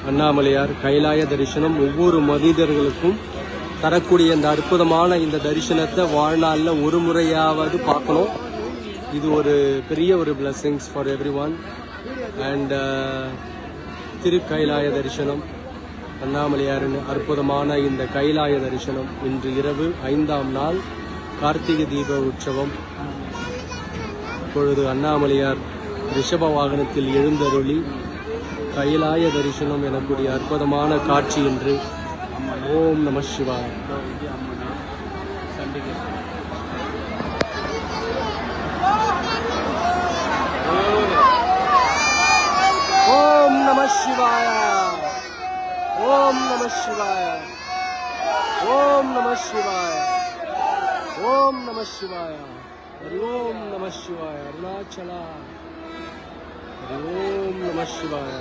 அண்ணாமலையார் கைலாய தரிசனம் ஒவ்வொரு மனிதர்களுக்கும் தரக்கூடிய இந்த அற்புதமான இந்த தரிசனத்தை வாழ்நாளில் ஒரு முறையாவது பார்க்கணும். இது ஒரு பெரிய ஒரு blessings for everyone. And திரு கைலாய தரிசனம், அண்ணாமலையாரின் அற்புதமான இந்த கைலாய தரிசனம் இன்று இரவு 5ஆம் நாள் கார்த்திகை தீப உற்சவம். இப்பொழுது அண்ணாமலையார் ரிஷப வாகனத்தில் எழுந்தருளி கைலாய தரிசனம் எனக்கூடிய அற்புதமான காட்சி என்று. ஓம் நம சிவாய. ஓம் நம சிவாய. ஓம் நம சிவாய. ஓம் நம சிவாய. ஓம் நம சிவாய. ஹரி ஓம் நம சிவாய. அருணாச்சலா. ஹரி ஓம் நம சிவாய.